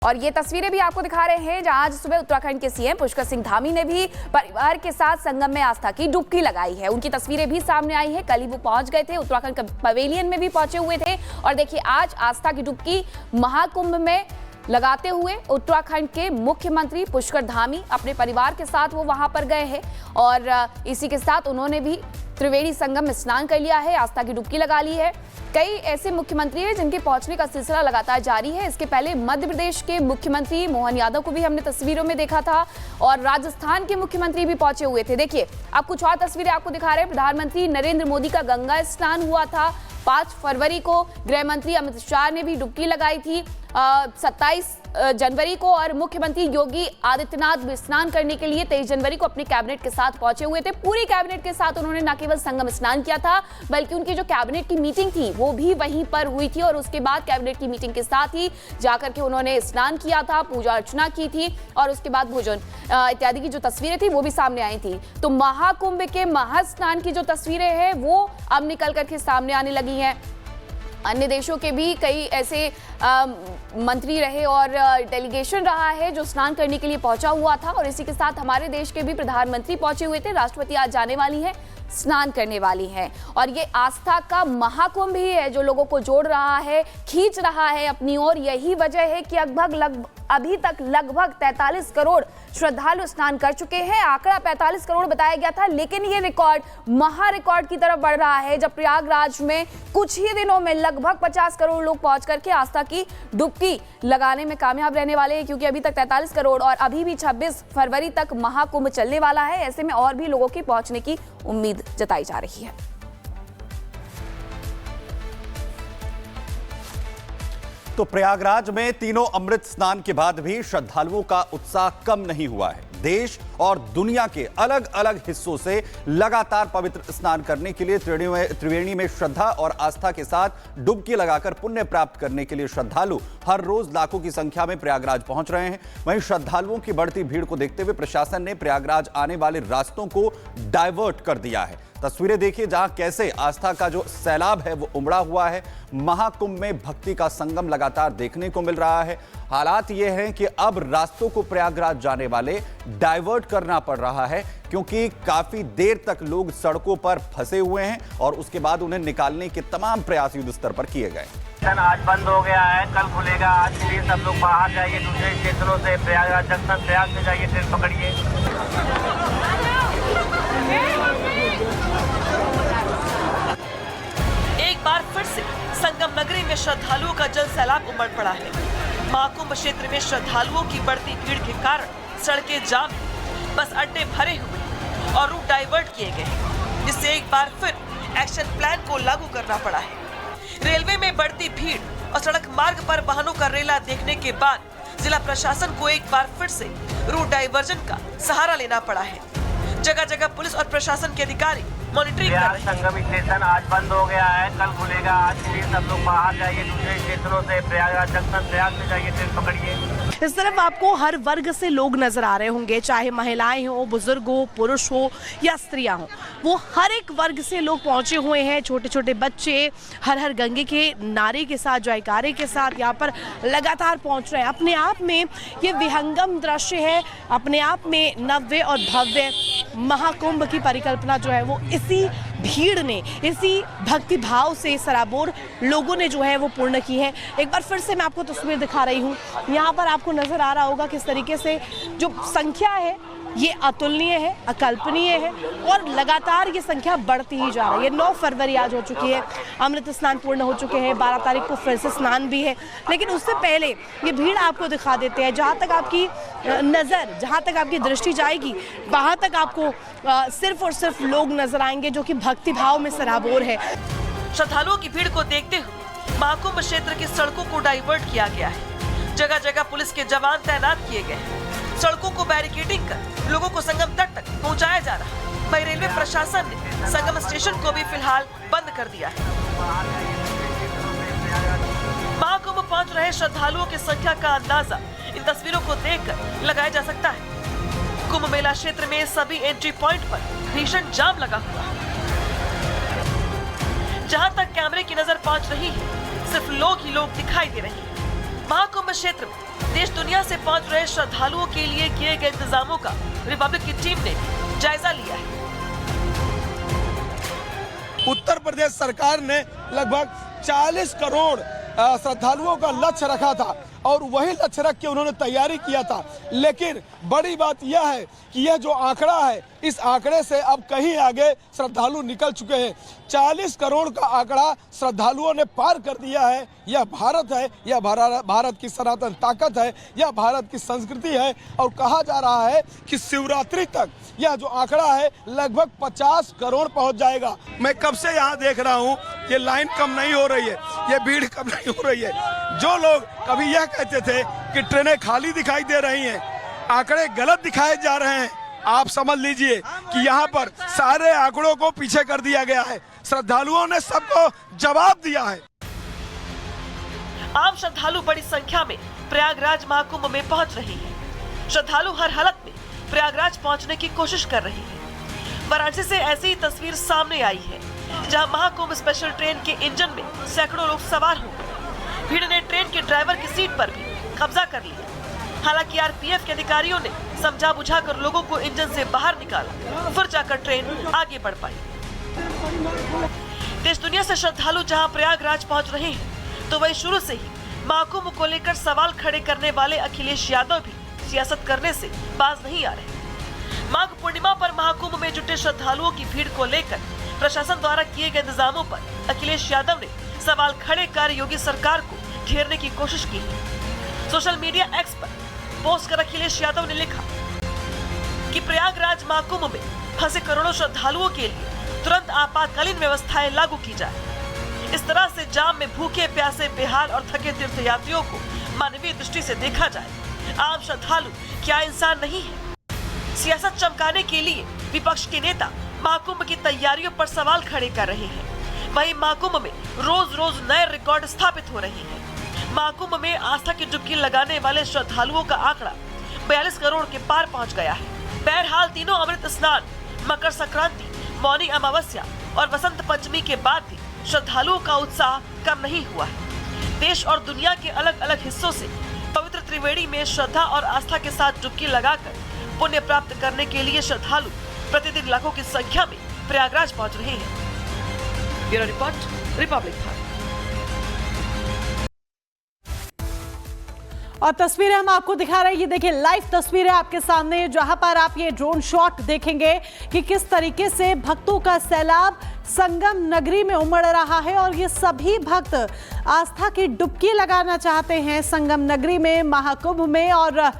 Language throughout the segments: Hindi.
और ये तस्वीरें भी आपको दिखा रहे हैं जहां आज सुबह उत्तराखंड के सीएम पुष्कर सिंह धामी ने भी परिवार के साथ संगम में आस्था की डुबकी लगाई है। उनकी तस्वीरें भी सामने आई है। कल ही वो पहुंच गए थे, उत्तराखंड के पवेलियन में भी पहुंचे हुए थे और देखिए आज आस्था की डुबकी महाकुंभ में लगाते हुए उत्तराखंड के मुख्यमंत्री पुष्कर धामी अपने परिवार के साथ वो वहां पर गए हैं और इसी के साथ उन्होंने भी त्रिवेणी संगम में स्नान कर लिया है, आस्था की डुबकी लगा ली है। कई ऐसे मुख्यमंत्री हैं जिनके पहुंचने का सिलसिला लगातार जारी है। इसके पहले मध्य प्रदेश के मुख्यमंत्री मोहन यादव को भी हमने तस्वीरों में देखा था और राजस्थान के मुख्यमंत्री भी पहुंचे हुए थे। देखिए अब कुछ और तस्वीरें आपको दिखा रहे हैं। प्रधानमंत्री नरेंद्र मोदी का गंगा स्नान हुआ था 5 फरवरी को। गृह मंत्री अमित शाह ने भी डुबकी लगाई थी 27 जनवरी को और मुख्यमंत्री योगी आदित्यनाथ भी स्नान करने के लिए 23 जनवरी को अपने कैबिनेट के साथ पहुंचे हुए थे। पूरी कैबिनेट के साथ उन्होंने न केवल संगम स्नान किया था बल्कि उनकी जो कैबिनेट की मीटिंग थी वो भी वहीं पर हुई थी और उसके बाद कैबिनेट की मीटिंग के साथ ही जाकर के उन्होंने स्नान किया था, पूजा अर्चना की थी और उसके बाद भोजन इत्यादि की जो तस्वीरें थी वो भी सामने आई थी। तो महाकुंभ के महास्नान की जो तस्वीरें हैं वो अब निकल करके सामने आने लगी हैं। अन्य देशों के भी कई ऐसे मंत्री रहे और डेलीगेशन रहा है जो स्नान करने के लिए पहुंचा हुआ था और इसी के साथ हमारे देश के भी प्रधानमंत्री पहुंचे हुए थे। राष्ट्रपति आज जाने वाली है, स्नान करने वाली है और ये आस्था का महाकुंभ ही है जो लोगों को जोड़ रहा है, खींच रहा है अपनी ओर। यही वजह है कि अभी तक लगभग 43 करोड़ श्रद्धालु स्नान कर चुके हैं। आंकड़ा 45 करोड़ बताया गया था लेकिन ये रिकॉर्ड महा रिकॉर्ड की तरफ बढ़ रहा है जब प्रयागराज में कुछ ही दिनों में लगभग 50 करोड़ लोग पहुंच करके आस्था की डुबकी लगाने में कामयाब रहने वाले हैं, क्योंकि अभी तक 43 करोड़ और अभी भी 26 फरवरी तक महाकुंभ चलने वाला है। ऐसे में और भी लोगों के पहुंचने की उम्मीद जताई जा रही है। तो प्रयागराज में तीनों अमृत स्नान के बाद भी श्रद्धालुओं का उत्साह कम नहीं हुआ है। देश और दुनिया के अलग अलग हिस्सों से लगातार पवित्र स्नान करने के लिए त्रिवेणी में श्रद्धा और आस्था के साथ डुबकी लगाकर पुण्य प्राप्त करने के लिए श्रद्धालु हर रोज लाखों की संख्या में प्रयागराज पहुंच रहे हैं। वहीं श्रद्धालुओं की बढ़ती भीड़ को देखते हुए प्रशासन ने प्रयागराज आने वाले रास्तों को डायवर्ट कर दिया है। तस्वीरें देखिए जहां कैसे आस्था का जो सैलाब है वो उमड़ा हुआ है। महाकुंभ में भक्ति का संगम लगातार देखने को मिल रहा है। हालात ये हैं कि अब रास्तों को प्रयागराज जाने वाले डाइवर्ट करना पड़ रहा है क्योंकि काफी देर तक लोग सड़कों पर फंसे हुए हैं और उसके बाद उन्हें निकालने के तमाम प्रयास युद्ध स्तर पर किए गए। आज बंद हो गया है, कल खुलेगा। आज के लिए सब लोग बाहर जाइए, दूसरे स्टेशनों से प्रयागराज जंक्शन प्रयाग से जाइए, ट्रेन पकड़िए। एक बार फिर से संगम नगरी में श्रद्धालुओं का जल सैलाब उमड़ पड़ा है। महाकुंभ क्षेत्र में श्रद्धालुओं की बढ़ती भीड़ के कारण सड़कें जाम, बस अड्डे भरे हुए और रूट डाइवर्ट किए गए, जिससे एक बार फिर एक्शन प्लान को लागू करना पड़ा है। रेलवे में बढ़ती भीड़ और सड़क मार्ग पर वाहनों का रेला देखने के बाद जिला प्रशासन को एक बार फिर से रूट डाइवर्जन का सहारा लेना पड़ा है। जगह जगह पुलिस और प्रशासन के अधिकारी मॉनिटरिंग कर रहे हैं। संगम स्टेशन आज बंद हो गया है, कल खुलेगा। आज के लिए सब लोग बाहर जाइए, दूसरे स्टेशनों से प्रयागराज जंक्शन प्रयाग से जाइए, ट्रेन पकड़िए। इस तरफ आपको हर वर्ग से लोग नजर आ रहे होंगे, चाहे महिलाएं हो, बुजुर्ग हो, पुरुष हो या स्त्रियां हो। वो हर एक वर्ग से लोग पहुंचे हुए हैं। छोटे छोटे बच्चे हर हर गंगे के नारे के साथ, जयकारे के साथ यहाँ पर लगातार पहुंच रहे हैं। अपने आप में ये विहंगम दृश्य है, अपने आप में नव्य और भव्य महाकुंभ की परिकल्पना जो है वो इसी भीड़ ने, इसी भक्ति भाव से सराबोर लोगों ने जो है वो पूर्ण की है। एक बार फिर से मैं आपको तस्वीर दिखा रही हूँ। यहाँ पर आपको नजर आ रहा होगा किस तरीके से जो संख्या है ये अतुलनीय है, अकल्पनीय है और लगातार ये संख्या बढ़ती ही जा रही है। 9 फरवरी आज हो चुकी है, अमृत स्नान पूर्ण हो चुके हैं, 12 तारीख को फिर से स्नान भी है। लेकिन उससे पहले ये भीड़ आपको दिखा देते हैं। जहाँ तक आपकी नज़र, जहाँ तक आपकी दृष्टि जाएगी वहाँ तक आपको सिर्फ और सिर्फ लोग नजर आएंगे जो कि भक्ति भाव में सराबोर है। श्रद्धालुओं की भीड़ को देखते हुए महाकुंभ क्षेत्र की सड़कों को डाइवर्ट किया गया है। जगह जगह पुलिस के जवान तैनात किए गए हैं। सड़कों को बैरिकेडिंग कर लोगों को संगम तट तक पहुंचाया जा रहा है। वहीं रेलवे प्रशासन ने संगम स्टेशन को भी फिलहाल बंद कर दिया है। महाकुंभ पहुंच रहे श्रद्धालुओं की संख्या का अंदाजा इन तस्वीरों को देखकर लगाया जा सकता है। कुंभ मेला क्षेत्र में सभी एंट्री पॉइंट पर भीषण जाम लगा हुआ है। जहां तक कैमरे की नजर पहुंच रही है, सिर्फ लोग ही लोग दिखाई दे रहे हैं। महाकुंभ क्षेत्र में देश दुनिया से पहुंच रहे श्रद्धालुओं के लिए किए गए इंतजामों का रिपब्लिक की टीम ने जायजा लिया है। उत्तर प्रदेश सरकार ने लगभग 40 करोड़ श्रद्धालुओं का लक्ष्य रखा था और वही लक्ष्य रख के उन्होंने तैयारी किया था। लेकिन बड़ी बात यह है कि यह जो आंकड़ा है, इस आंकड़े से अब कहीं आगे श्रद्धालु निकल चुके हैं। 40 करोड़ का आंकड़ा श्रद्धालुओं ने पार कर दिया है। यह भारत है, यह भारत की सनातन ताकत है, यह भारत की संस्कृति है। और कहा जा रहा है कि शिवरात्रि तक यह जो आंकड़ा है लगभग 50 करोड़ पहुंच जाएगा। मैं कब से यहाँ देख रहा हूँ, ये लाइन कम नहीं हो रही है, ये भीड़ कम नहीं हो रही है। जो लोग कभी यह कहते थे कि ट्रेनें खाली दिखाई दे रही हैं, आंकड़े गलत दिखाए जा रहे हैं, आप समझ लीजिए कि यहाँ पर सारे आंकड़ों को पीछे कर दिया गया है। श्रद्धालुओं ने सबको जवाब दिया है। आम श्रद्धालु बड़ी संख्या में प्रयागराज महाकुंभ में पहुंच रहे हैं। श्रद्धालु हर हालत में प्रयागराज पहुंचने की कोशिश कर रहे हैं। वाराणसी से ऐसी ही तस्वीर सामने आई है, जहां महाकुंभ स्पेशल ट्रेन के इंजन में सैकड़ों लोग सवार हो गए। भीड़ ने ट्रेन के ड्राइवर की सीट पर भी कब्जा कर लिया। हालांकि आरपीएफ के अधिकारियों ने समझा बुझाकर लोगों को इंजन से बाहर निकाला, फिर जाकर ट्रेन आगे बढ़ पाई। देश दुनिया से श्रद्धालु जहां प्रयागराज पहुंच रहे हैं, तो वही शुरू से ही महाकुंभ को लेकर सवाल खड़े करने वाले अखिलेश यादव भी सियासत करने से बाज नहीं आ रहे। माघ पूर्णिमा पर महाकुंभ में जुटे श्रद्धालुओं की भीड़ को लेकर प्रशासन द्वारा किए गए इंतजामों पर अखिलेश यादव ने सवाल खड़े कर योगी सरकार को घेरने की कोशिश की है। सोशल मीडिया एक्स पर पोस्ट कर अखिलेश यादव ने लिखा कि प्रयागराज महाकुंभ में फंसे करोड़ों श्रद्धालुओं के लिए तुरंत आपातकालीन व्यवस्थाएं लागू की जाए। इस तरह से जाम में भूखे प्यासे बेहाल और थके तीर्थयात्रियों को मानवीय दृष्टि से देखा जाए। आम श्रद्धालु क्या इंसान नहीं है? सियासत चमकाने के लिए विपक्ष के नेता महाकुंभ की तैयारियों पर सवाल खड़े कर रहे हैं। वहीं महाकुंभ में रोज रोज नए रिकॉर्ड स्थापित हो रहे हैं। महाकुंभ में आस्था की डुबकी लगाने वाले श्रद्धालुओं का आंकड़ा 42 करोड़ के पार पहुंच गया है। बहरहाल तीनों अमृत स्नान, मकर संक्रांति, मौनी अमावस्या और वसंत पंचमी के बाद भी श्रद्धालुओं का उत्साह कम नहीं हुआ है। देश और दुनिया के अलग अलग हिस्सों से पवित्र त्रिवेणी में श्रद्धा और आस्था के साथ डुबकी लगाकर पुण्य प्राप्त करने के लिए श्रद्धालु प्रतिदिन लाखों की संख्या में प्रयागराज पहुंच रहे हैं। Bureau report, Republic Bharat. और तस्वीरें हम आपको दिखा रहे हैं, ये देखिए लाइव तस्वीरें आपके सामने, जहां पर आप ये ड्रोन शॉट देखेंगे कि किस तरीके से भक्तों का सैलाब संगम नगरी में उमड़ रहा है। और ये सभी भक्त आस्था की डुबकी लगाना चाहते हैं संगम नगरी में, महाकुंभ में, और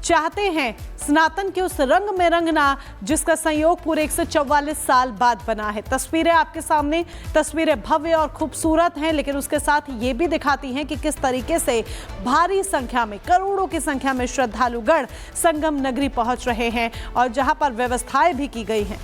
चाहते हैं सनातन के उस रंग में रंगना जिसका संयोग पूरे 144 साल बाद बना है। तस्वीरें आपके सामने, तस्वीरें भव्य और खूबसूरत हैं, लेकिन उसके साथ ये भी दिखाती हैं कि किस तरीके से भारी संख्या में, करोड़ों की संख्या में श्रद्धालुगण संगम नगरी पहुंच रहे हैं और जहां पर व्यवस्थाएं भी की गई हैं।